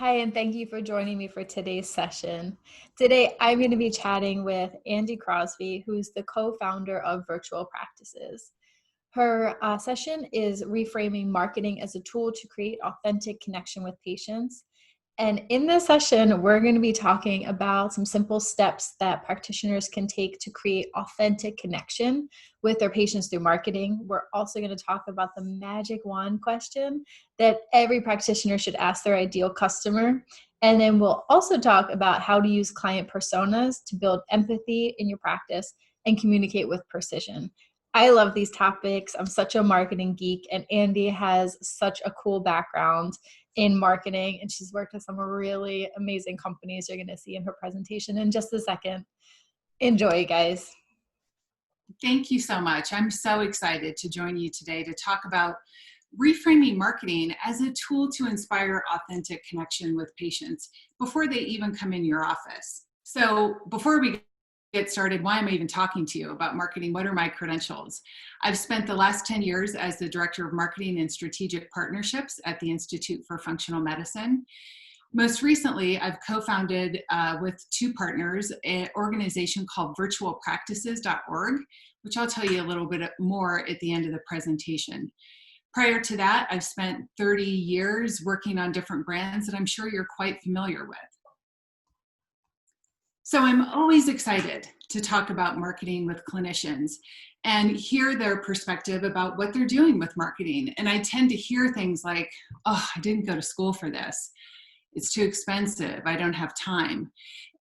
Hi, and thank you for joining me for today's session. Today, I'm going to be chatting with Andie Crosby, who's the co-founder of Virtual Practices. Her session is Reframing Marketing as a tool to create authentic connection with patients. And in this session, we're going to be talking about some simple steps that practitioners can take to create authentic connection with their patients through marketing. We're also going to talk about the magic wand question that every practitioner should ask their ideal customer. And then we'll also talk about how to use client personas to build empathy in your practice and communicate with precision. I love these topics. I'm such a marketing geek, and Andie has such a cool background in marketing, and she's worked with some really amazing companies you're going to see in her presentation in just a second. Enjoy, guys. Thank you so much. I'm so excited to join you today to talk about reframing marketing as a tool to inspire authentic connection with patients before they even come in your office. So before we get started, why am I even talking to you about marketing? What are my credentials? I've spent the last 10 years as the Director of Marketing and Strategic Partnerships at the Institute for Functional Medicine. Most recently, I've co-founded with two partners an organization called virtualpractices.org, which I'll tell you a little bit more at the end of the presentation. Prior to that, I've spent 30 years working on different brands that I'm sure you're quite familiar with. So I'm always excited to talk about marketing with clinicians and hear their perspective about what they're doing with marketing. And I tend to hear things like, oh, I didn't go to school for this. It's too expensive. I don't have time.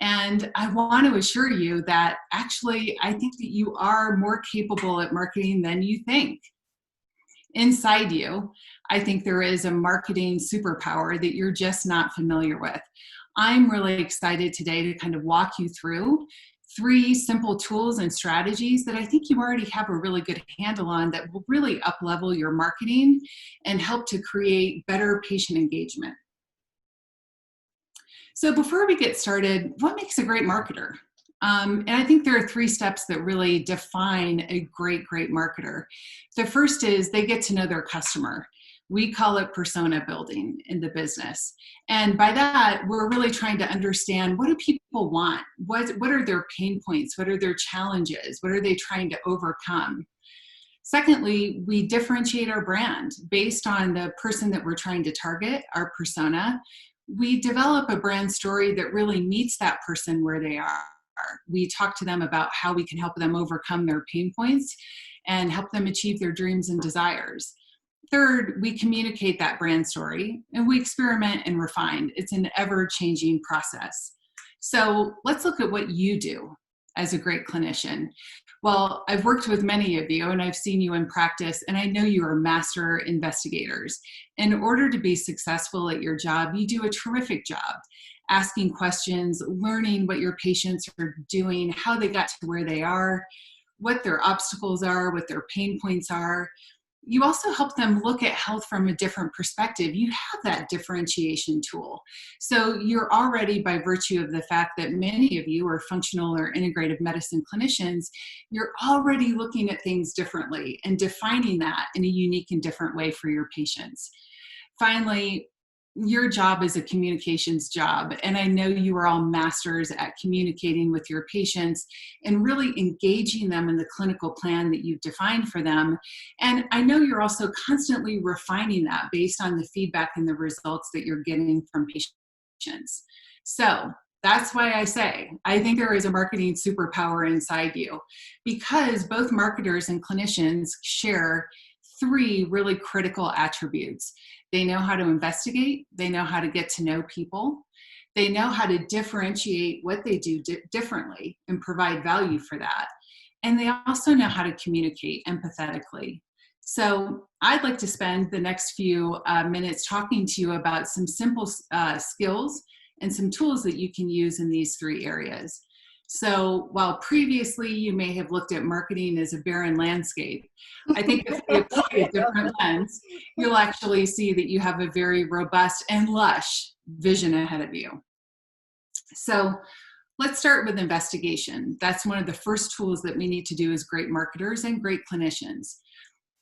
And I want to assure you that actually, I think that you are more capable at marketing than you think. Inside you, I think there is a marketing superpower that you're just not familiar with. I'm really excited today to kind of walk you through 3 simple tools and strategies that I think you already have a really good handle on that will really up-level your marketing and help to create better patient engagement. So before we get started, what makes a great marketer? And I think there are 3 steps that really define a great marketer. The first is they get to know their customer. We call it persona building in the business. And by that, we're really trying to understand, what do people want? What are their pain points? What are their challenges? What are they trying to overcome? Secondly, we differentiate our brand based on the person that we're trying to target, our persona. We develop a brand story that really meets that person where they are. We talk to them about how we can help them overcome their pain points and help them achieve their dreams and desires. Third, we communicate that brand story, and we experiment and refine. It's an ever-changing process. So let's look at what you do as a great clinician. Well, I've worked with many of you, and I've seen you in practice, and I know you are master investigators. In order to be successful at your job, you do a terrific job asking questions, learning what your patients are doing, how they got to where they are, what their obstacles are, what their pain points are. You also help them look at health from a different perspective. You have that differentiation tool. So you're already, by virtue of the fact that many of you are functional or integrative medicine clinicians, you're already looking at things differently and defining that in a unique and different way for your patients. Finally, your job is a communications job, and I know you are all masters at communicating with your patients and really engaging them in the clinical plan that you've defined for them. And I know you're also constantly refining that based on the feedback and the results that you're getting from patients. So that's why I say, I think there is a marketing superpower inside you, because both marketers and clinicians share 3 really critical attributes. They know how to investigate, they know how to get to know people, they know how to differentiate what they do differently and provide value for that. And they also know how to communicate empathetically. So I'd like to spend the next few minutes talking to you about some simple skills and some tools that you can use in these 3 areas. So while previously you may have looked at marketing as a barren landscape, I think if you apply a different lens, you'll actually see that you have a very robust and lush vision ahead of you. So let's start with investigation. That's one of the first tools that we need to do as great marketers and great clinicians.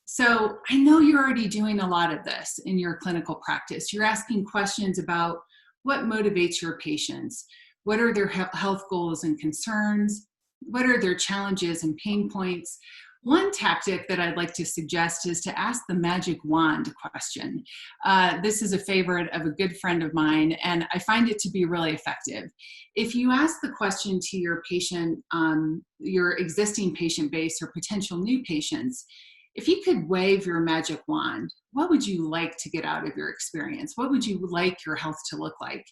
So I know you're already doing a lot of this in your clinical practice. You're asking questions about What motivates your patients? What are their health goals and concerns? What are their challenges and pain points? One tactic that I'd like to suggest is to ask the magic wand question. This is a favorite of a good friend of mine, and I find it to be really effective. If you ask the question to your patient, your existing patient base or potential new patients, if you could wave your magic wand, what would you like to get out of your experience? What would you like your health to look like?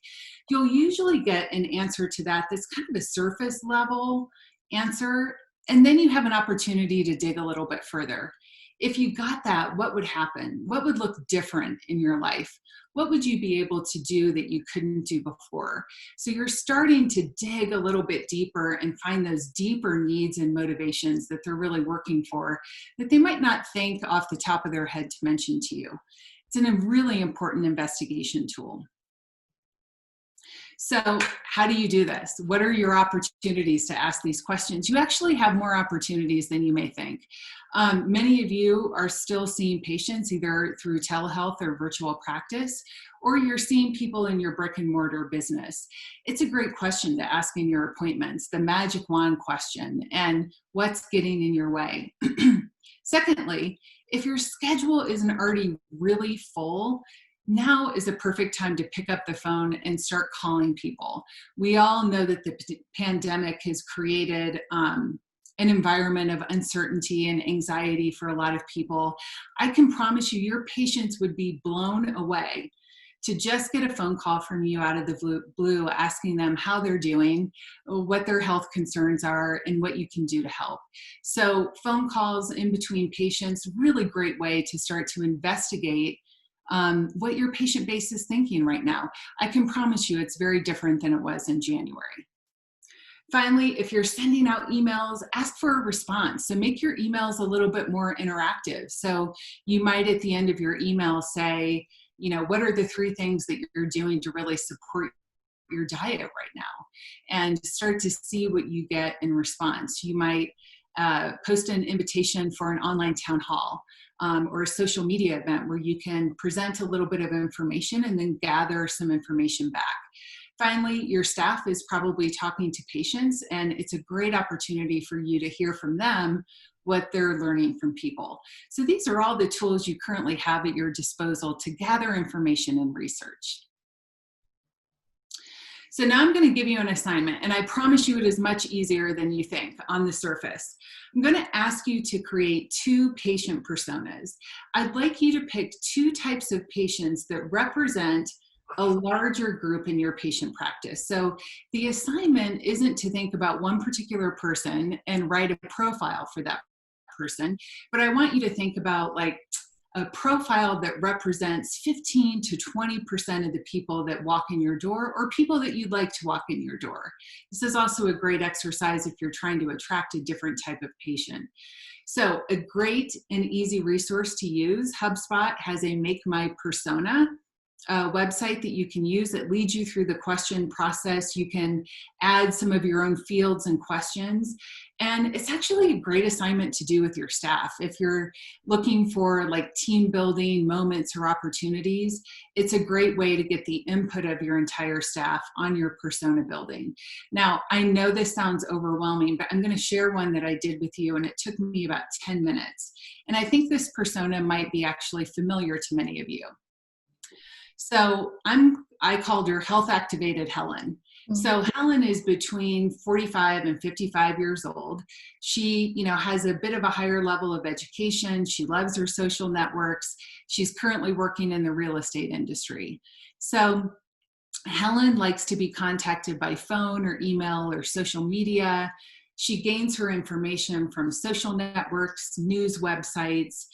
You'll usually get an answer to that that's kind of a surface level answer, and then you have an opportunity to dig a little bit further. If you got that, what would happen? What would look different in your life? What would you be able to do that you couldn't do before? So you're starting to dig a little bit deeper and find those deeper needs and motivations that they're really working for that they might not think off the top of their head to mention to you. It's a really important investigation tool. So how do you do this? What are your opportunities to ask these questions? You actually have more opportunities than you may think. Many of you are still seeing patients either through telehealth or virtual practice, or you're seeing people in your brick and mortar business. It's a great question to ask in your appointments, the magic wand question, and what's getting in your way. Secondly, if your schedule isn't already really full, now is a perfect time to pick up the phone and start calling people. We all know that the pandemic has created an environment of uncertainty and anxiety for a lot of people. I can promise you, your patients would be blown away to just get a phone call from you out of the blue, asking them how they're doing, what their health concerns are, and what you can do to help. So phone calls in between patients, really great way to start to investigate what your patient base is thinking right now. I can promise you it's very different than it was in January. Finally, if you're sending out emails, ask for a response. So make your emails a little bit more interactive. So you might at the end of your email say, you know, what are the 3 things that you're doing to really support your diet right now? And start to see what you get in response. You might post an invitation for an online town hall. Or a social media event where you can present a little bit of information and then gather some information back. Finally, your staff is probably talking to patients, and it's a great opportunity for you to hear from them what they're learning from people. So these are all the tools you currently have at your disposal to gather information and research. So now I'm going to give you an assignment, and I promise you it is much easier than you think on the surface. I'm going to ask you to create 2 patient personas. I'd like you to pick 2 types of patients that represent a larger group in your patient practice. So the assignment isn't to think about one particular person and write a profile for that person, but I want you to think about like a profile that represents 15 to 20% of the people that walk in your door or people that you'd like to walk in your door. This is also a great exercise if you're trying to attract a different type of patient. So a great and easy resource to use, HubSpot has a Make My Persona website that you can use that leads you through the question process. You can add some of your own fields and questions. And it's actually a great assignment to do with your staff. If you're looking for like team building moments or opportunities, it's a great way to get the input of your entire staff on your persona building. Now, I know this sounds overwhelming, but I'm going to share one that I did with you, and it took me about 10 minutes. And I think this persona might be actually familiar to many of you. So I called her Health Activated Helen. So Helen is between 45 and 55 years old. She, has a bit of a higher level of education. She loves her social networks. She's currently working in the real estate industry. So Helen likes to be contacted by phone or email or social media. She gains her information from social networks, news websites.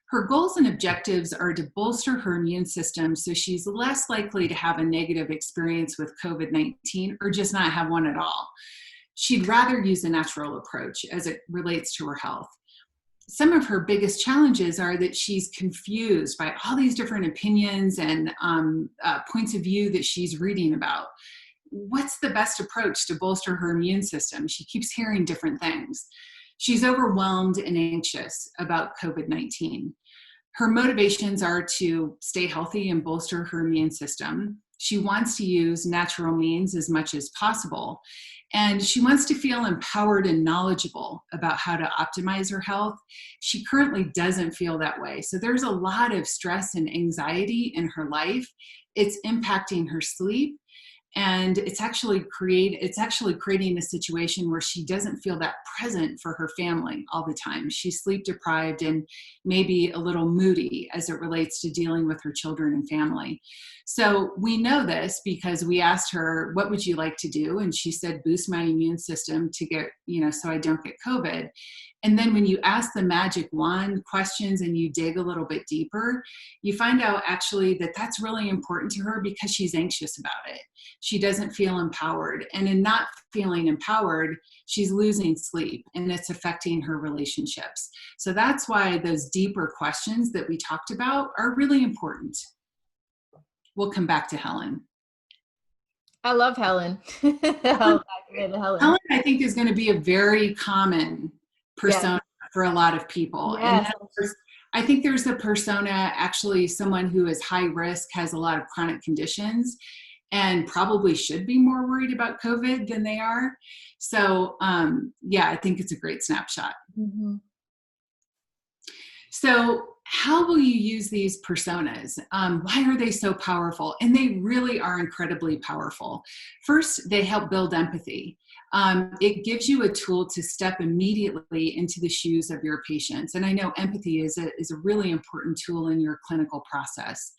Her goals and objectives are to bolster her immune system so she's less likely to have a negative experience with COVID-19 or just not have one at all. She'd rather use a natural approach as it relates to her health. Some of her biggest challenges are that she's confused by all these different opinions and points of view that she's reading about. What's the best approach to bolster her immune system? She keeps hearing different things. She's overwhelmed and anxious about COVID-19. Her motivations are to stay healthy and bolster her immune system. She wants to use natural means as much as possible. And she wants to feel empowered and knowledgeable about how to optimize her health. She currently doesn't feel that way. So there's a lot of stress and anxiety in her life. It's impacting her sleep. And it's actually creating a situation where she doesn't feel that present for her family all the time. She's sleep deprived and maybe a little moody as it relates to dealing with her children and family. So we know this because we asked her, what would you like to do? And she said, boost my immune system to get, so I don't get COVID. And then when you ask the magic wand questions and you dig a little bit deeper, you find out actually that that's really important to her because she's anxious about it. She doesn't feel empowered. And in not feeling empowered, she's losing sleep and it's affecting her relationships. So that's why those deeper questions that we talked about are really important. We'll come back to Helen. I love Helen. Helen, I think, is going to be a very common persona for a lot of people. Yes. And I think there's a persona, actually someone who is high risk, has a lot of chronic conditions, and probably should be more worried about COVID than they are. So I think it's a great snapshot. Mm-hmm. So how will you use these personas? Why are they so powerful? And they really are incredibly powerful. First, they help build empathy. It gives you a tool to step immediately into the shoes of your patients. And I know empathy is a really important tool in your clinical process.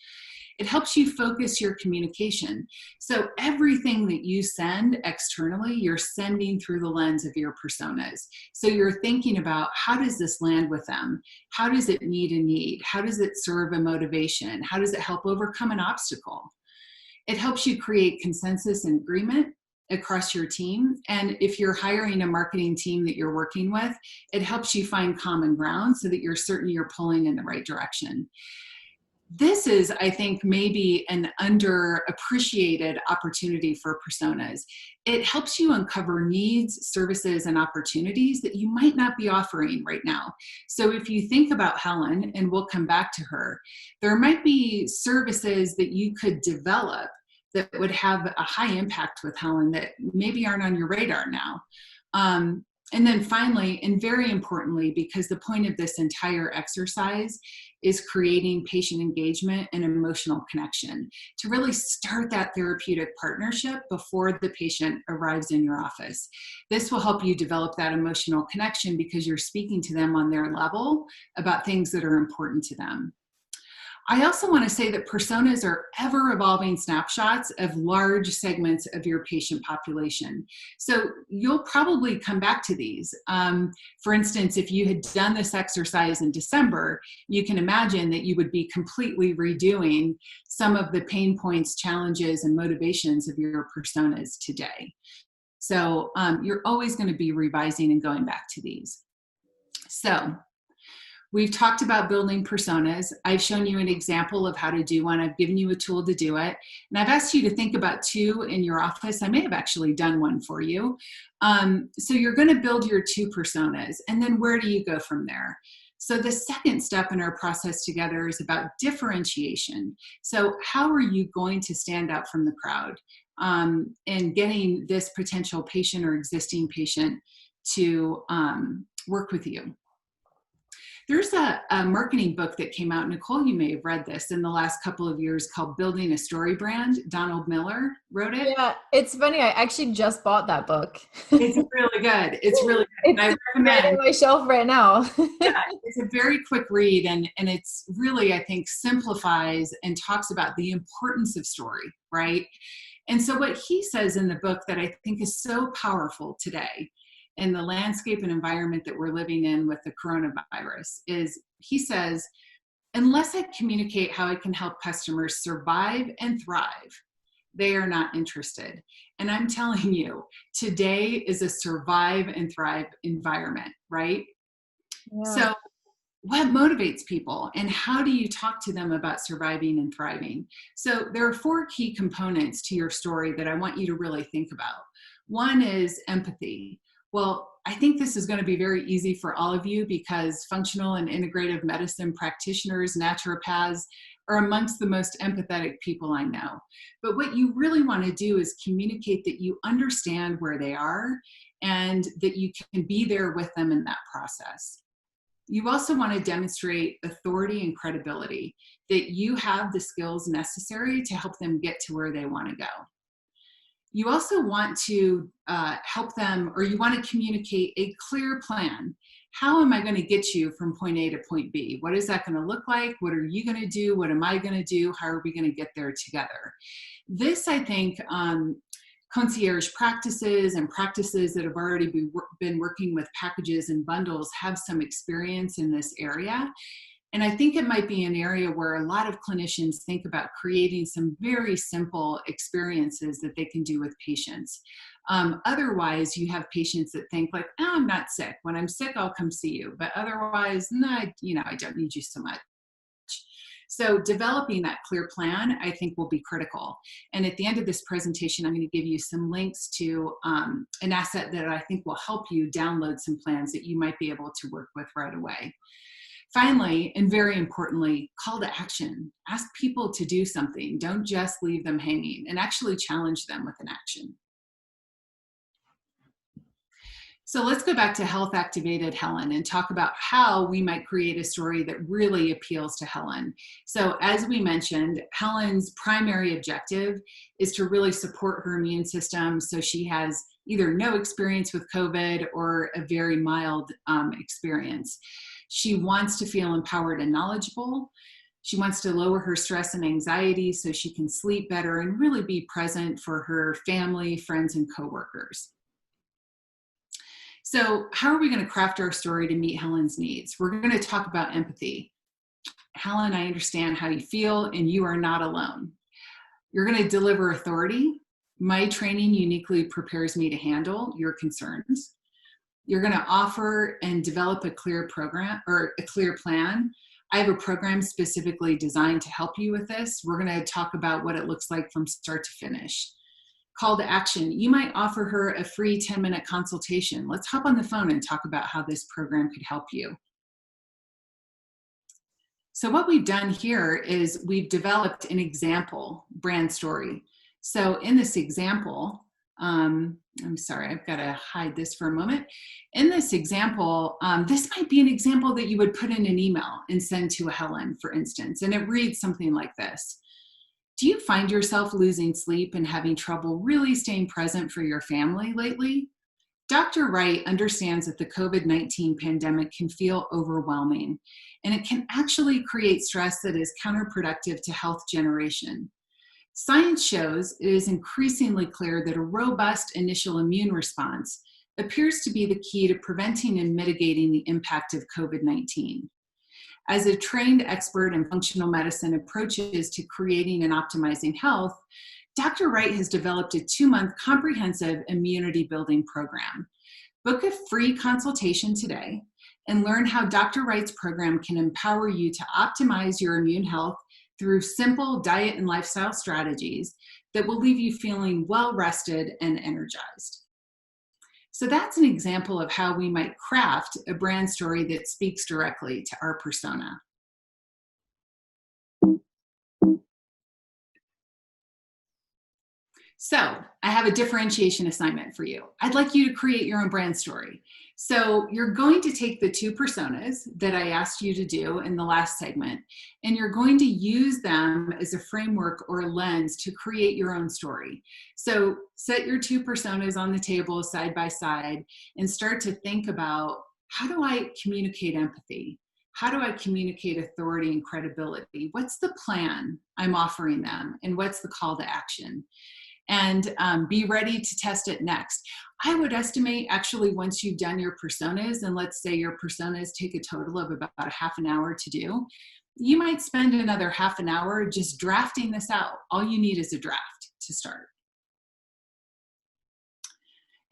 It helps you focus your communication. So everything that you send externally, you're sending through the lens of your personas. So you're thinking about, how does this land with them? How does it meet a need? How does it serve a motivation? How does it help overcome an obstacle? It helps you create consensus and agreement across your team. And if you're hiring a marketing team that you're working with, it helps you find common ground so that you're certain you're pulling in the right direction. This is, I think, maybe an underappreciated opportunity for personas. It helps you uncover needs, services, and opportunities that you might not be offering right now. So if you think about Helen, and we'll come back to her, there might be services that you could develop that would have a high impact with Helen that maybe aren't on your radar now. And then finally, and very importantly, because the point of this entire exercise is creating patient engagement and emotional connection to really start that therapeutic partnership before the patient arrives in your office. This will help you develop that emotional connection because you're speaking to them on their level about things that are important to them. I also want to say that personas are ever-evolving snapshots of large segments of your patient population. So you'll probably come back to these. For instance, if you had done this exercise in December, you can imagine that you would be completely redoing some of the pain points, challenges, and motivations of your personas today. So you're always going to be revising and going back to these. So we've talked about building personas. I've shown you an example of how to do one. I've given you a tool to do it. And I've asked you to think about 2 in your office. I may have actually done one for you. So you're going to build your 2 personas. And then where do you go from there? So the second step in our process together is about differentiation. So how are you going to stand out from the crowd and getting this potential patient or existing patient to work with you? There's a marketing book that came out, Nicole, you may have read this in the last couple of years, called Building a Story Brand. Donald Miller wrote it. Yeah, it's funny. I actually just bought that book. It's really good. It's really good. It's right on my shelf right now. Yeah, it's a very quick read, and it's really, I think, simplifies and talks about the importance of story, right? And so what he says in the book that I think is so powerful today in the landscape and environment that we're living in with the coronavirus is, he says, unless I communicate how I can help customers survive and thrive, they are not interested. And I'm telling you, today is a survive and thrive environment, right? Yeah. So what motivates people and how do you talk to them about surviving and thriving? So there are 4 key components to your story that I want you to really think about. One is empathy. Well, I think this is going to be very easy for all of you because functional and integrative medicine practitioners, naturopaths, are amongst the most empathetic people I know. But what you really want to do is communicate that you understand where they are and that you can be there with them in that process. You also want to demonstrate authority and credibility, that you have the skills necessary to help them get to where they want to go. You also want to help them, or you want to communicate a clear plan. How am I going to get you from point A to point B? What is that going to look like? What are you going to do? What am I going to do? How are we going to get there together? This, I think, concierge practices and practices that have already been working with packages and bundles have some experience in this area. And I think it might be an area where a lot of clinicians think about creating some very simple experiences that they can do with patients. Otherwise, you have patients that think like, oh, I'm not sick. When I'm sick, I'll come see you. But otherwise, no, I don't need you so much. So developing that clear plan, I think, will be critical. And at the end of this presentation, I'm going to give you some links to an asset that I think will help you download some plans that you might be able to work with right away. Finally, and very importantly, call to action. Ask people to do something. Don't just leave them hanging, and actually challenge them with an action. So let's go back to Health Activated Helen and talk about how we might create a story that really appeals to Helen. So as we mentioned, Helen's primary objective is to really support her immune system so she has either no experience with COVID or a very mild experience. She wants to feel empowered and knowledgeable. She wants to lower her stress and anxiety so she can sleep better and really be present for her family, friends, and coworkers. So how are we going to craft our story to meet Helen's needs? We're going to talk about empathy. Helen, I understand how you feel, and you are not alone. You're going to deliver authority. My training uniquely prepares me to handle your concerns. You're going to offer and develop a clear program or a clear plan. I have a program specifically designed to help you with this. We're going to talk about what it looks like from start to finish. Call to action. You might offer her a free 10-minute consultation. Let's hop on the phone and talk about how this program could help you. So what we've done here is we've developed an example brand story. So in this example, I'm sorry, I've got to hide this for a moment. In this example, this might be an example that you would put in an email and send to a Helen, for instance, and it reads something like this. Do you find yourself losing sleep and having trouble really staying present for your family lately? Dr. Wright understands that the COVID-19 pandemic can feel overwhelming, and it can actually create stress that is counterproductive to health generation. Science shows it is increasingly clear that a robust initial immune response appears to be the key to preventing and mitigating the impact of COVID-19. As a trained expert in functional medicine approaches to creating and optimizing health, Dr. Wright has developed a 2-month comprehensive immunity building program. Book a free consultation today and learn how Dr. Wright's program can empower you to optimize your immune health through simple diet and lifestyle strategies that will leave you feeling well rested and energized. So that's an example of how we might craft a brand story that speaks directly to our persona. So I have a differentiation assignment for you. I'd like you to create your own brand story. So you're going to take the 2 personas that I asked you to do in the last segment, and you're going to use them as a framework or a lens to create your own story. So set your 2 personas on the table side by side and start to think about, how do I communicate empathy? How do I communicate authority and credibility? What's the plan I'm offering them? And what's the call to action? And be ready to test it next. I would estimate, actually, once you've done your personas, and let's say your personas take a total of about a half an hour to do, you might spend another half an hour just drafting this out. All you need is a draft to start.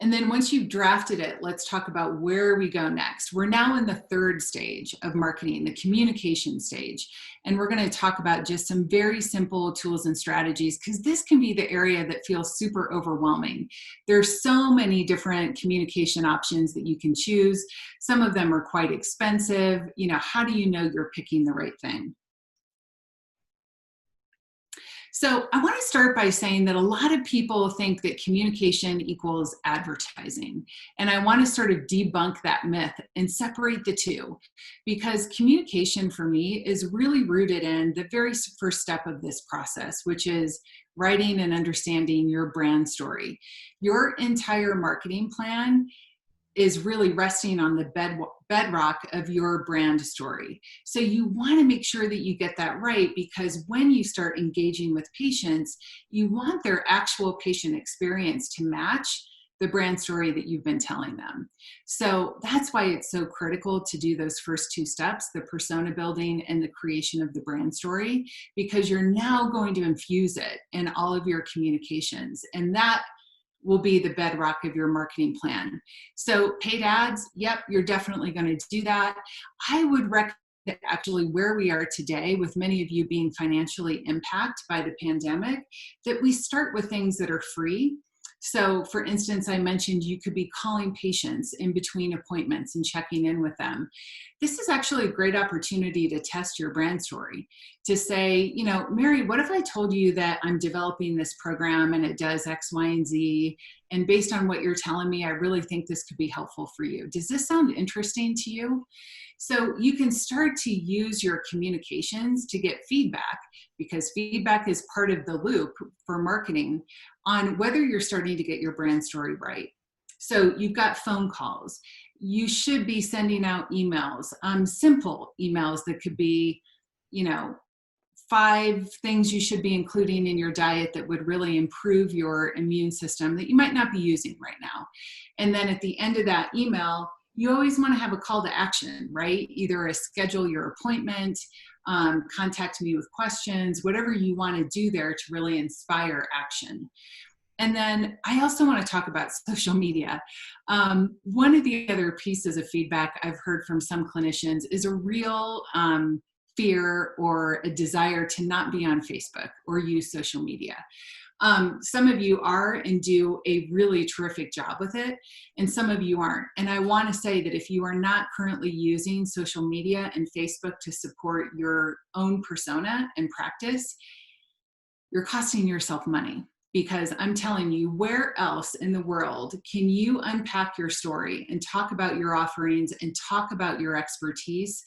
And then once you've drafted it, let's talk about where we go next. We're now in the 3rd stage of marketing, the communication stage. And we're going to talk about just some very simple tools and strategies, because this can be the area that feels super overwhelming. There's so many different communication options that you can choose. Some of them are quite expensive. How do you know you're picking the right thing? So I want to start by saying that a lot of people think that communication equals advertising. And I want to sort of debunk that myth and separate the two, because communication for me is really rooted in the very first step of this process, which is writing and understanding your brand story. Your entire marketing plan is really resting on the bedrock of your brand story. So you want to make sure that you get that right, because when you start engaging with patients, you want their actual patient experience to match the brand story that you've been telling them. So that's why it's so critical to do those first two steps, the persona building and the creation of the brand story, because you're now going to infuse it in all of your communications. And that will be the bedrock of your marketing plan. So paid ads, yep, you're definitely going to do that. I would recommend, actually, where we are today, with many of you being financially impacted by the pandemic, that we start with things that are free. So for instance, I mentioned you could be calling patients in between appointments and checking in with them. This is actually a great opportunity to test your brand story, to say, you know, Mary, what if I told you that I'm developing this program and it does X, Y, and Z, and based on what you're telling me, I really think this could be helpful for you. Does this sound interesting to you? So you can start to use your communications to get feedback, because feedback is part of the loop for marketing on whether you're starting to get your brand story right. So you've got phone calls. You should be sending out emails, simple emails that could be, you know, 5 things you should be including in your diet that would really improve your immune system that you might not be using right now. And then at the end of that email, you always want to have a call to action, right? Either a schedule your appointment, contact me with questions, whatever you want to do there to really inspire action. And then I also want to talk about social media. One of the other pieces of feedback I've heard from some clinicians is a real fear or a desire to not be on Facebook or use social media. Some of you are and do a really terrific job with it, and some of you aren't. And I want to say that if you are not currently using social media and Facebook to support your own persona and practice, you're costing yourself money. Because I'm telling you, where else in the world can you unpack your story and talk about your offerings and talk about your expertise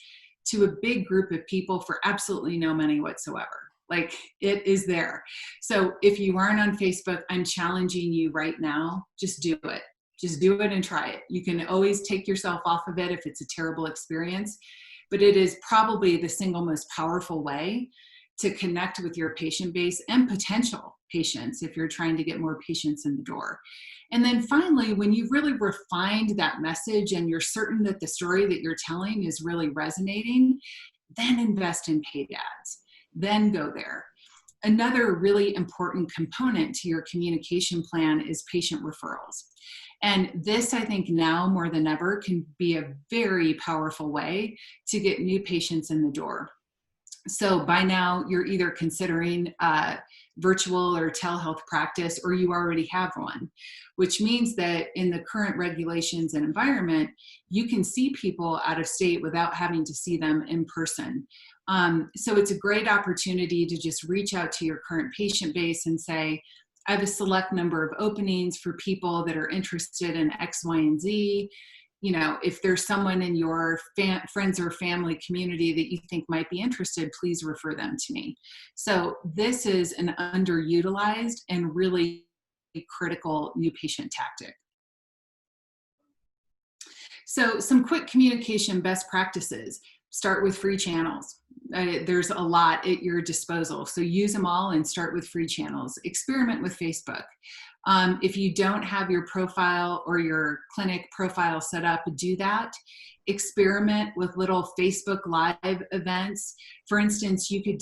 to a big group of people for absolutely no money whatsoever? Like, it is there. So if you aren't on Facebook, I'm challenging you right now, just do it. Just do it and try it. You can always take yourself off of it if it's a terrible experience, but it is probably the single most powerful way to connect with your patient base and potential patients if you're trying to get more patients in the door. And then finally, when you've really refined that message and you're certain that the story that you're telling is really resonating, then invest in paid ads. Then go there. Another really important component to your communication plan is patient referrals. And this, I think now more than ever, can be a very powerful way to get new patients in the door. So by now, you're either considering virtual or telehealth practice, or you already have one, which means that in the current regulations and environment, you can see people out of state without having to see them in person. So it's a great opportunity to just reach out to your current patient base and say, I have a select number of openings for people that are interested in X, Y, and Z. You know, if there's someone in your friends or family community that you think might be interested, please refer them to me. So this is an underutilized and really critical new patient tactic. So some quick communication best practices. Start with free channels. There's a lot at your disposal, so use them all and start with free channels. Experiment with Facebook. If you don't have your profile or your clinic profile set up, do that. Experiment with little Facebook Live events. For instance, you could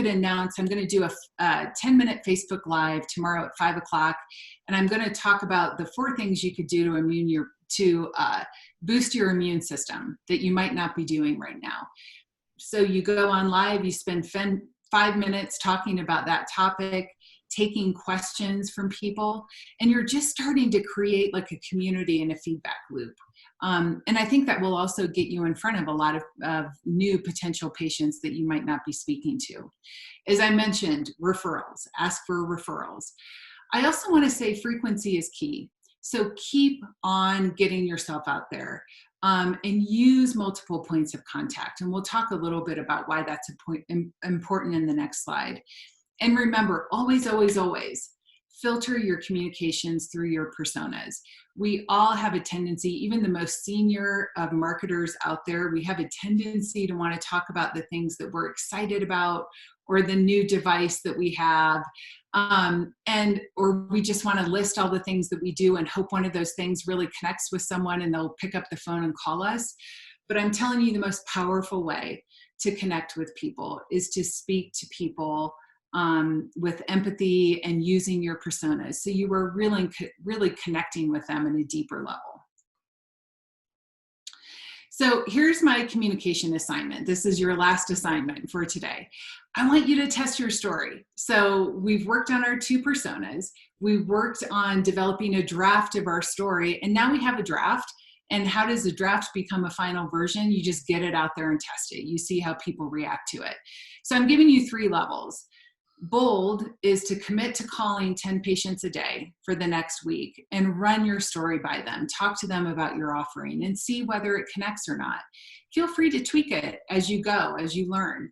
announce, I'm going to do a 10-minute Facebook Live tomorrow at 5 o'clock, and I'm going to talk about the 4 things you could do to boost your immune system that you might not be doing right now. So you go on live, you spend 5 minutes talking about that topic, taking questions from people, and you're just starting to create like a community and a feedback loop. And I think that will also get you in front of a lot of new potential patients that you might not be speaking to. As I mentioned, referrals, ask for referrals. I also want to say frequency is key. So keep on getting yourself out there, and use multiple points of contact. And we'll talk a little bit about why that's important in the next slide. And remember, always, always, always filter your communications through your personas. We all have a tendency, even the most senior of marketers out there, we have a tendency to want to talk about the things that we're excited about, or the new device that we have, or we just want to list all the things that we do and hope one of those things really connects with someone and they'll pick up the phone and call us. But I'm telling you, the most powerful way to connect with people is to speak to people with empathy and using your personas. So you are really connecting with them in a deeper level. So here's my communication assignment. This is your last assignment for today. I want you to test your story. So we've worked on our 2 personas. We worked on developing a draft of our story, and now we have a draft. And how does the draft become a final version? You just get it out there and test it. You see how people react to it. So I'm giving you 3 levels. Bold is to commit to calling 10 patients a day for the next week and run your story by them. Talk to them about your offering and see whether it connects or not. Feel free to tweak it as you go, as you learn.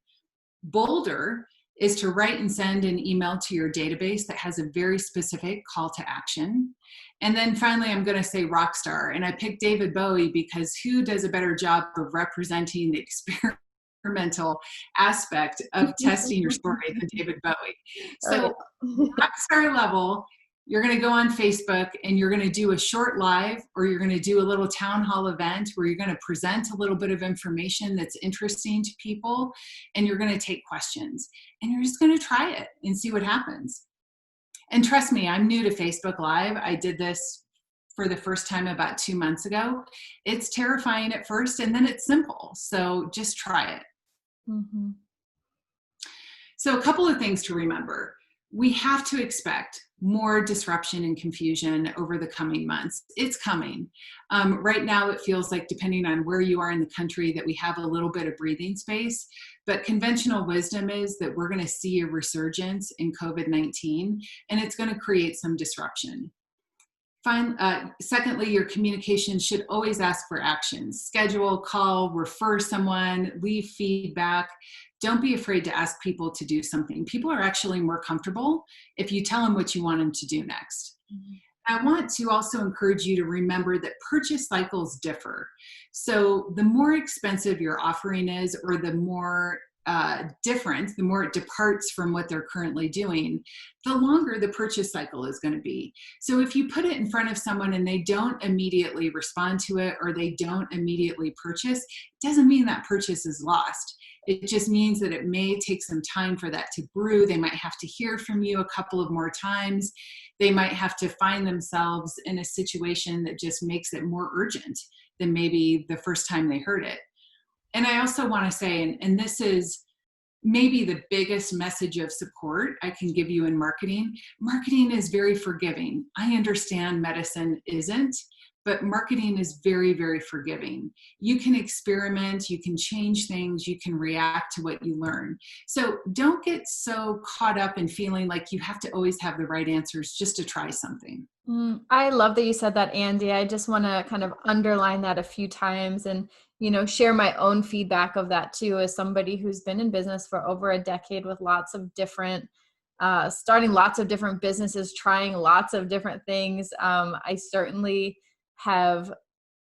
Bolder is to write and send an email to your database that has a very specific call to action. And then finally, I'm going to say rock star. And I picked David Bowie because who does a better job of representing the experimental aspect of testing your story than David Bowie? So rockstar level, you're going to go on Facebook and you're going to do a short live, or you're going to do a little town hall event where you're going to present a little bit of information that's interesting to people, and you're going to take questions, and you're just going to try it and see what happens. And trust me, I'm new to Facebook Live. I did this for the first time about 2 months ago. It's terrifying at first, and then it's simple. So just try it. Mm-hmm. So a couple of things to remember. We have to expect more disruption and confusion over the coming months. It's coming. Right now, it feels like, depending on where you are in the country, that we have a little bit of breathing space. But conventional wisdom is that we're going to see a resurgence in COVID-19, and it's going to create some disruption. Secondly, your communication should always ask for actions. Schedule, call, refer someone, leave feedback. Don't be afraid to ask people to do something. People are actually more comfortable if you tell them what you want them to do next. Mm-hmm. I want to also encourage you to remember that purchase cycles differ. So the more expensive your offering is, or the more different, the more it departs from what they're currently doing, the longer the purchase cycle is going to be. So if you put it in front of someone and they don't immediately respond to it, or they don't immediately purchase, it doesn't mean that purchase is lost. It just means that it may take some time for that to brew. They might have to hear from you a couple of more times. They might have to find themselves in a situation that just makes it more urgent than maybe the first time they heard it. And I also want to say, and this is maybe the biggest message of support I can give you in marketing. Marketing is very forgiving. I understand medicine isn't, but marketing is very, very forgiving. You can experiment, you can change things, you can react to what you learn. So don't get so caught up in feeling like you have to always have the right answers just to try something. I love that you said that, Andie. I just want to kind of underline that a few times and, share my own feedback of that too, as somebody who's been in business for over a decade with lots of different starting lots of different businesses, trying lots of different things. I certainly have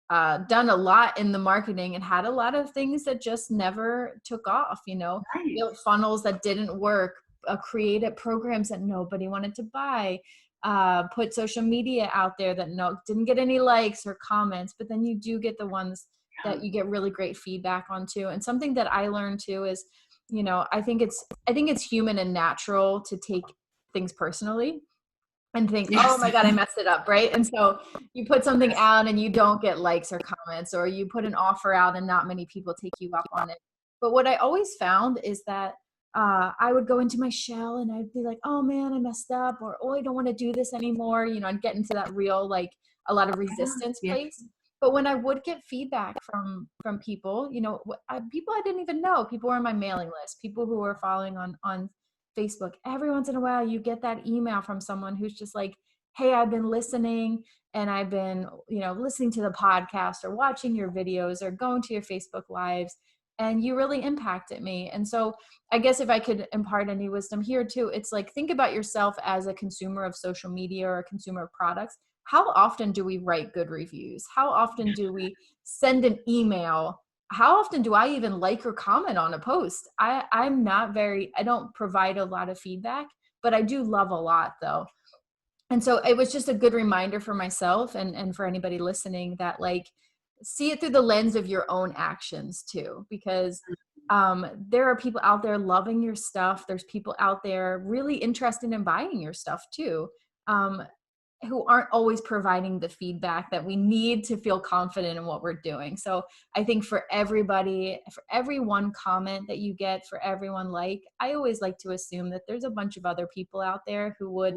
done a lot in the marketing and had a lot of things that just never took off, Right. Built funnels that didn't work, created programs that nobody wanted to buy, put social media out there that didn't get any likes or comments, but then you do get the ones that you get really great feedback on too. And something that I learned too is, I think it's human and natural to take things personally and think, Yes. oh my God, I messed it up, right? And so you put something out and you don't get likes or comments, or you put an offer out and not many people take you up on it. But what I always found is that I would go into my shell and I'd be like, oh man, I messed up, or oh, I don't want to do this anymore. I'd get into that real, like, a lot of resistance Yeah. place. But when I would get feedback from people, people I didn't even know, people were on my mailing list, people who were following on Facebook, every once in a while you get that email from someone who's just like, hey, I've been listening and I've been, listening to the podcast or watching your videos or going to your Facebook lives, and you really impacted me. And so I guess if I could impart any wisdom here too, it's like, think about yourself as a consumer of social media or a consumer of products. How often do we write good reviews? How often do we send an email? How often do I even like or comment on a post? I don't provide a lot of feedback, but I do love a lot though. And so it was just a good reminder for myself and for anybody listening that, like, see it through the lens of your own actions too, because there are people out there loving your stuff. There's people out there really interested in buying your stuff too, who aren't always providing the feedback that we need to feel confident in what we're doing. So I think for everybody, for every one comment that you get, for everyone like, I always like to assume that there's a bunch of other people out there who would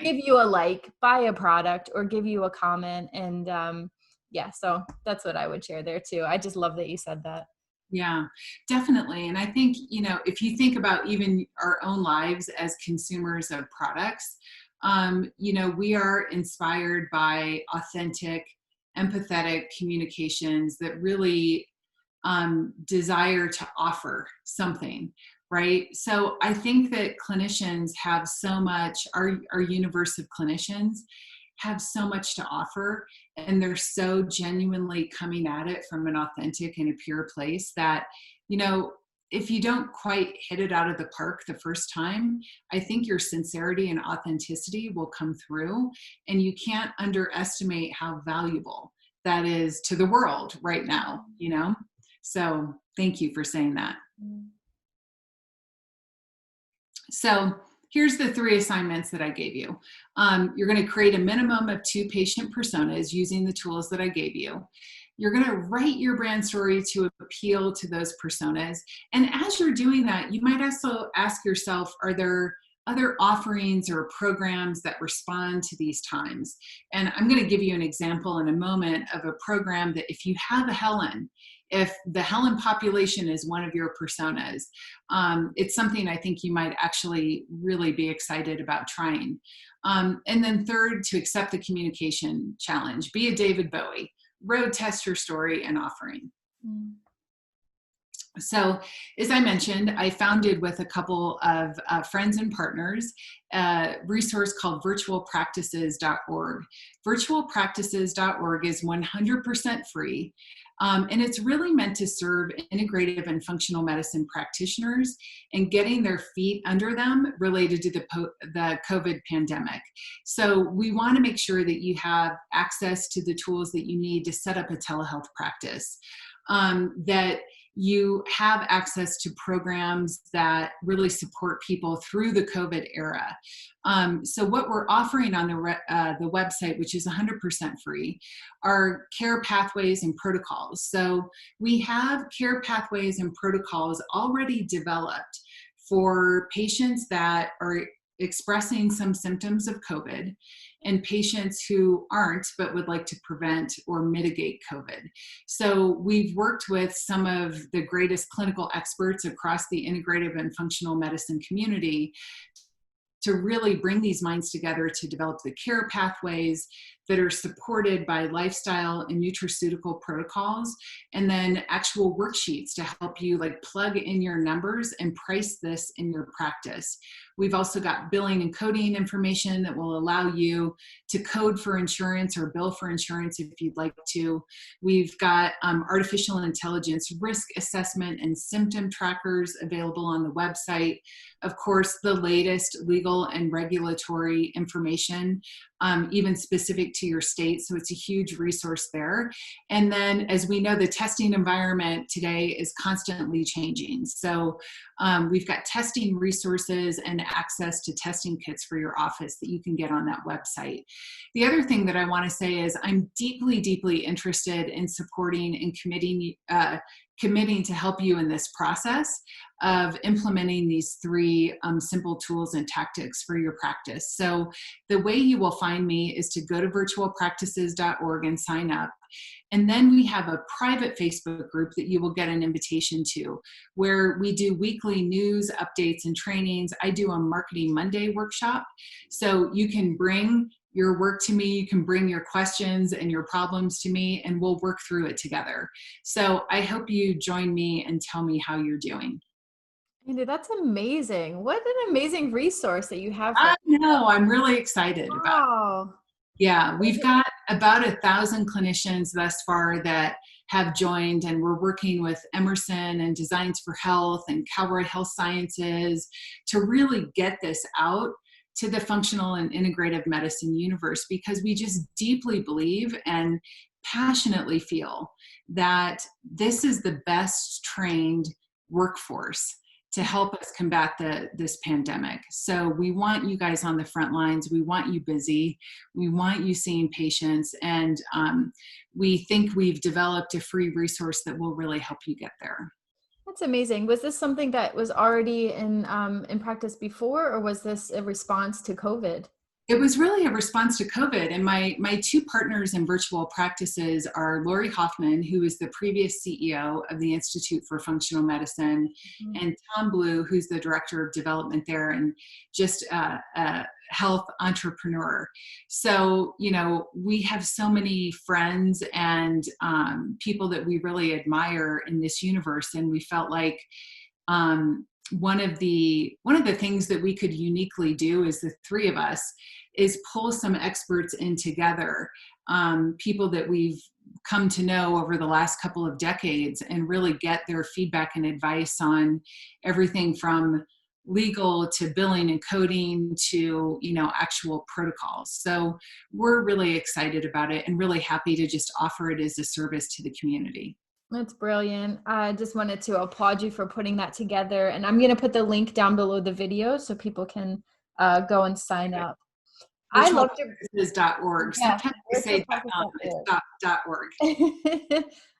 give you a like, buy a product, or give you a comment. And yeah, so that's what I would share there too. I just love that you said that. Yeah, definitely. And I think, if you think about even our own lives as consumers of products, we are inspired by authentic, empathetic communications that really desire to offer something, right? So I think that clinicians have so much, our universe of clinicians have so much to offer, and they're so genuinely coming at it from an authentic and a pure place that, if you don't quite hit it out of the park the first time, I think your sincerity and authenticity will come through, and you can't underestimate how valuable that is to the world right now, So thank you for saying that. So here's the 3 assignments that I gave you. You're going to create a minimum of 2 patient personas using the tools that I gave you. You're going to write your brand story to appeal to those personas. And as you're doing that, you might also ask yourself, are there other offerings or programs that respond to these times? And I'm going to give you an example in a moment of a program that, if you have a Helen, if the Helen population is one of your personas, it's something I think you might actually really be excited about trying. And then third, to accept the communication challenge. Be a David Bowie. Road test your story and offering. So, as I mentioned, I founded with a couple of friends and partners a resource called virtualpractices.org. Virtualpractices.org is 100% free. And it's really meant to serve integrative and functional medicine practitioners and getting their feet under them related to the COVID pandemic. So we want to make sure that you have access to the tools that you need to set up a telehealth practice, that you have access to programs that really support people through the COVID era. So what we're offering on the website, which is 100% free, are care pathways and protocols. So we have care pathways and protocols already developed for patients that are expressing some symptoms of COVID, and patients who aren't but would like to prevent or mitigate COVID. So we've worked with some of the greatest clinical experts across the integrative and functional medicine community to really bring these minds together to develop the care pathways that are supported by lifestyle and nutraceutical protocols, and then actual worksheets to help you plug in your numbers and price this in your practice. We've also got billing and coding information that will allow you to code for insurance or bill for insurance if you'd like to. We've got artificial intelligence risk assessment and symptom trackers available on the website. Of course, the latest legal and regulatory information, even specific to your state. So it's a huge resource there. And then, as we know, the testing environment today is constantly changing. So We've got testing resources and access to testing kits for your office that you can get on that website. The other thing that I want to say is I'm deeply, deeply interested in supporting and committing to help you in this process of implementing these three simple tools and tactics for your practice. So the way you will find me is to go to virtualpractices.org and sign up. And then we have a private Facebook group that you will get an invitation to, where we do weekly news, updates, and trainings. I do a Marketing Monday workshop. So you can bring your work to me, you can bring your questions and your problems to me, and we'll work through it together. So I hope you join me and tell me how you're doing. Andie, that's amazing. What an amazing resource that you have for I us. know, I'm really excited about it. Wow. Yeah, we've got about 1,000 clinicians thus far that have joined, and we're working with Emerson and Designs for Health and Cowboy Health Sciences to really get this out to the functional and integrative medicine universe, because we just deeply believe and passionately feel that this is the best trained workforce to help us combat this pandemic. So we want you guys on the front lines. We want you busy. We want you seeing patients. And we think we've developed a free resource that will really help you get there. That's amazing. Was this something that was already in practice before, or was this a response to COVID? It was really a response to COVID. And my two partners in virtual practices are Lori Hoffman, who is the previous CEO of the Institute for Functional Medicine, and Tom Blue, who's the director of development there and just a health entrepreneur. So, you know, we have so many friends and people that we really admire in this universe. And we felt like one of the things that we could uniquely do as the three of us is pull some experts in together, people that we've come to know over the last couple of decades, and really get their feedback and advice on everything from legal to billing and coding to, you know, actual protocols. So we're really excited about it and really happy to just offer it as a service to the community. That's brilliant. I just wanted to applaud you for putting that together. And I'm going to put the link down below the video so people can go and sign up. I loved your .org. Yeah, sometimes we say it's .org.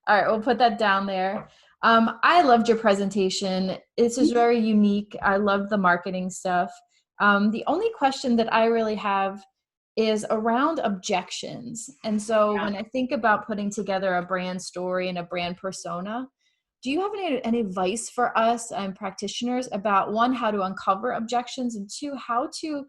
All right, we'll put that down there. I loved your presentation. It's just very unique. I love the marketing stuff. The only question that I really have is around objections. And so when I think about putting together a brand story and a brand persona, do you have any advice for us practitioners about, one, how to uncover objections, and two, how to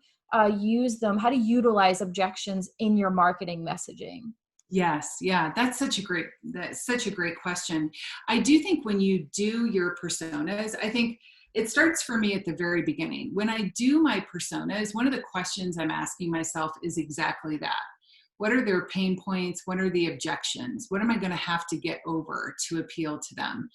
use them, how to utilize objections in your marketing messaging? Yes. Yeah. That's such a great question. I do think when you do your personas, I think it starts for me at the very beginning. When I do my personas, one of the questions I'm asking myself is exactly that. What are their pain points? What are the objections? What am I going to have to get over to appeal to them?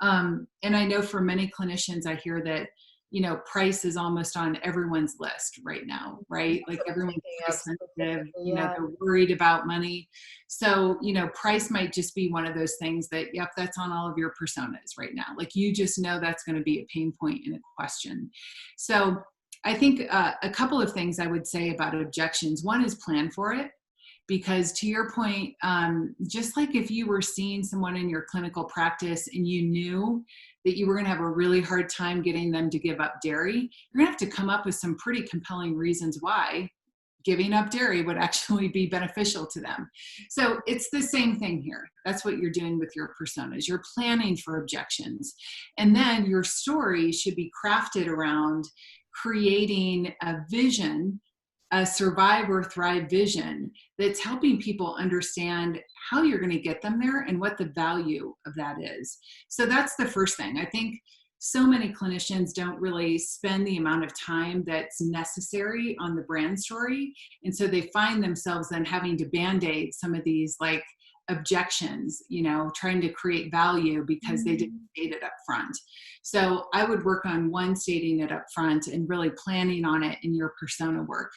And I know for many clinicians, I hear that, you know, price is almost on everyone's list right now, right? Like everyone's price sensitive, you know, they're worried about money. So, you know, price might just be one of those things that, yep, that's on all of your personas right now. Like you just know that's going to be a pain point in a question. So I think a couple of things I would say about objections. One is plan for it. Because to your point, just like if you were seeing someone in your clinical practice and you knew that you were going to have a really hard time getting them to give up dairy, you're going to have to come up with some pretty compelling reasons why giving up dairy would actually be beneficial to them. So it's the same thing here. That's what you're doing with your personas. You're planning for objections. And then your story should be crafted around creating a vision, a survive or thrive vision that's helping people understand how you're going to get them there and what the value of that is. So that's the first thing. I think so many clinicians don't really spend the amount of time that's necessary on the brand story. And so they find themselves then having to band-aid some of these like objections, you know, trying to create value because they didn't state it up front. So I would work on one, stating it up front and really planning on it in your persona work.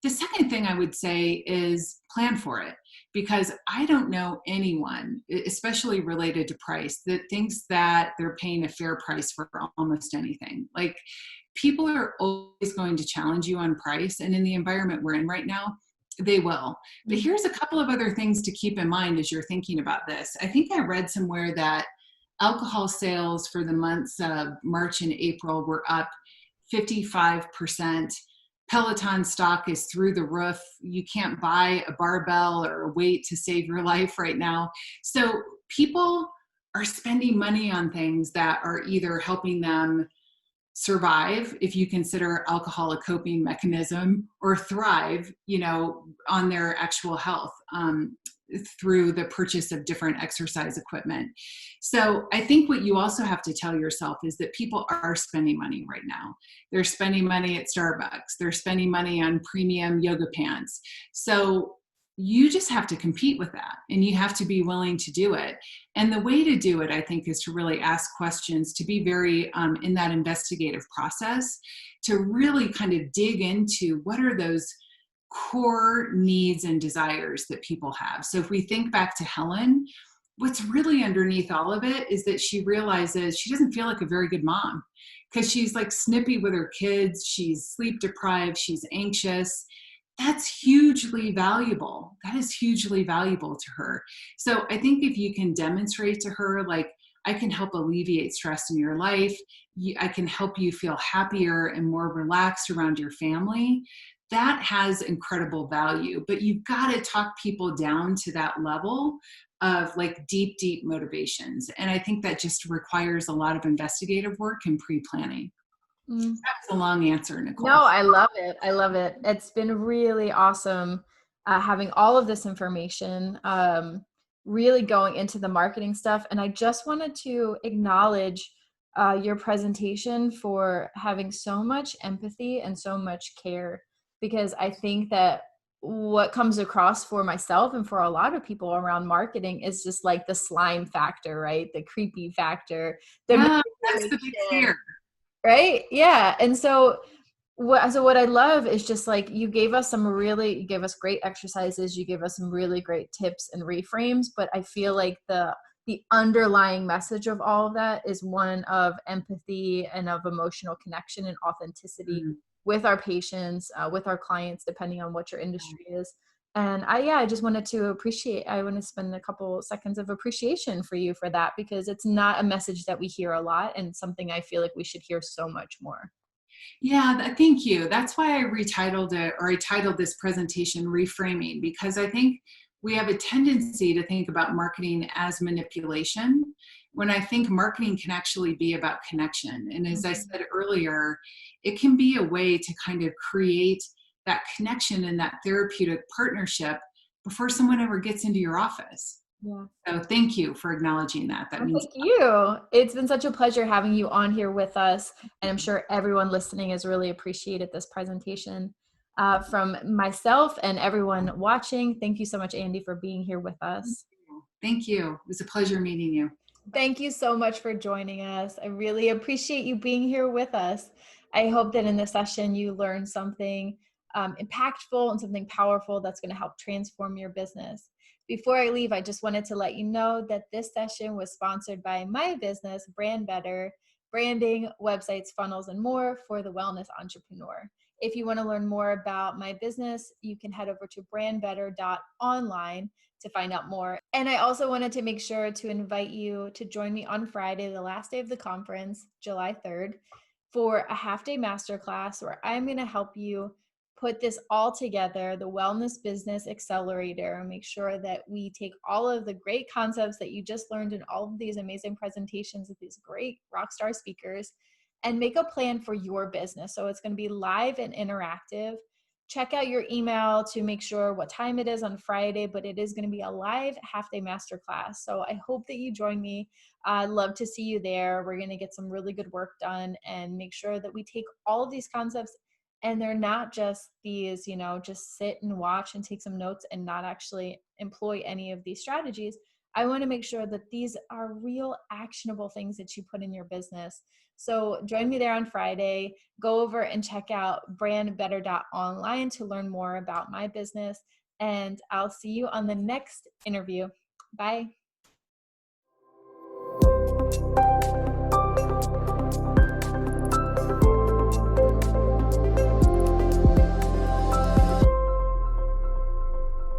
The second thing I would say is plan for it, because I don't know anyone, especially related to price, that thinks that they're paying a fair price for almost anything. Like, people are always going to challenge you on price, and in the environment we're in right now, they will. But here's a couple of other things to keep in mind as you're thinking about this. I think I read somewhere that alcohol sales for the months of March and April were up 55%. Peloton stock is through the roof. You can't buy a barbell or a weight to save your life right now. So people are spending money on things that are either helping them survive, if you consider alcohol a coping mechanism, or thrive, on their actual health, through the purchase of different exercise equipment. So I think what you also have to tell yourself is that people are spending money right now. They're spending money at Starbucks. They're spending money on premium yoga pants. So you just have to compete with that, and you have to be willing to do it. And the way to do it, I think, is to really ask questions, to be very in that investigative process, to really kind of dig into what are those core needs and desires that people have. So if we think back to Helen, what's really underneath all of it is that she realizes she doesn't feel like a very good mom, because she's like snippy with her kids, she's sleep deprived, she's anxious. That's hugely valuable. That is hugely valuable to her. So I think if you can demonstrate to her, like, I can help alleviate stress in your life, I can help you feel happier and more relaxed around your family, that has incredible value. But you've got to talk people down to that level of like deep, deep motivations. And I think that just requires a lot of investigative work and pre-planning. That's a long answer, Nicole. No, I love it. I love it. It's been really awesome having all of this information, really going into the marketing stuff. And I just wanted to acknowledge your presentation for having so much empathy and so much care, because I think that what comes across for myself and for a lot of people around marketing is just like the slime factor, right? The creepy factor, Yeah, that's the big fear. Right? Yeah. And so what I love is just like you gave us great exercises, you gave us some really great tips and reframes, but I feel like the underlying message of all of that is one of empathy and of emotional connection and authenticity with our patients, with our clients, depending on what your industry is. And I just wanted to I want to spend a couple seconds of appreciation for you for that, because it's not a message that we hear a lot, and something I feel like we should hear so much more. Yeah, thank you. That's why I titled this presentation Reframing, because I think we have a tendency to think about marketing as manipulation, when I think marketing can actually be about connection. And as I said earlier, it can be a way to kind of create that connection and that therapeutic partnership before someone ever gets into your office. Yeah. So thank you for acknowledging that. That means Thank you. It's been such a pleasure having you on here with us. And I'm sure everyone listening has really appreciated this presentation. From myself and everyone watching, thank you so much, Andie, for being here with us. Thank you. It was a pleasure meeting you. Thank you so much for joining us. I really appreciate you being here with us. I hope that in this session you learned something impactful and something powerful that's going to help transform your business. Before I leave, I just wanted to let you know that this session was sponsored by my business, Brand Better, branding, websites, funnels, and more for the wellness entrepreneur. If you want to learn more about my business, you can head over to brandbetter.online to find out more. And I also wanted to make sure to invite you to join me on Friday, the last day of the conference, July 3rd, for a half-day masterclass where I'm going to help you put this all together, the Wellness Business Accelerator, and make sure that we take all of the great concepts that you just learned in all of these amazing presentations with these great rockstar speakers and make a plan for your business. So it's going to be live and interactive. Check out your email to make sure what time it is on Friday, but it is going to be a live half-day masterclass. So I hope that you join me. I'd love to see you there. We're going to get some really good work done and make sure that we take all of these concepts, and they're not just these, just sit and watch and take some notes and not actually employ any of these strategies. I want to make sure that these are real actionable things that you put in your business. So join me there on Friday. Go over and check out brandbetter.online to learn more about my business. And I'll see you on the next interview. Bye.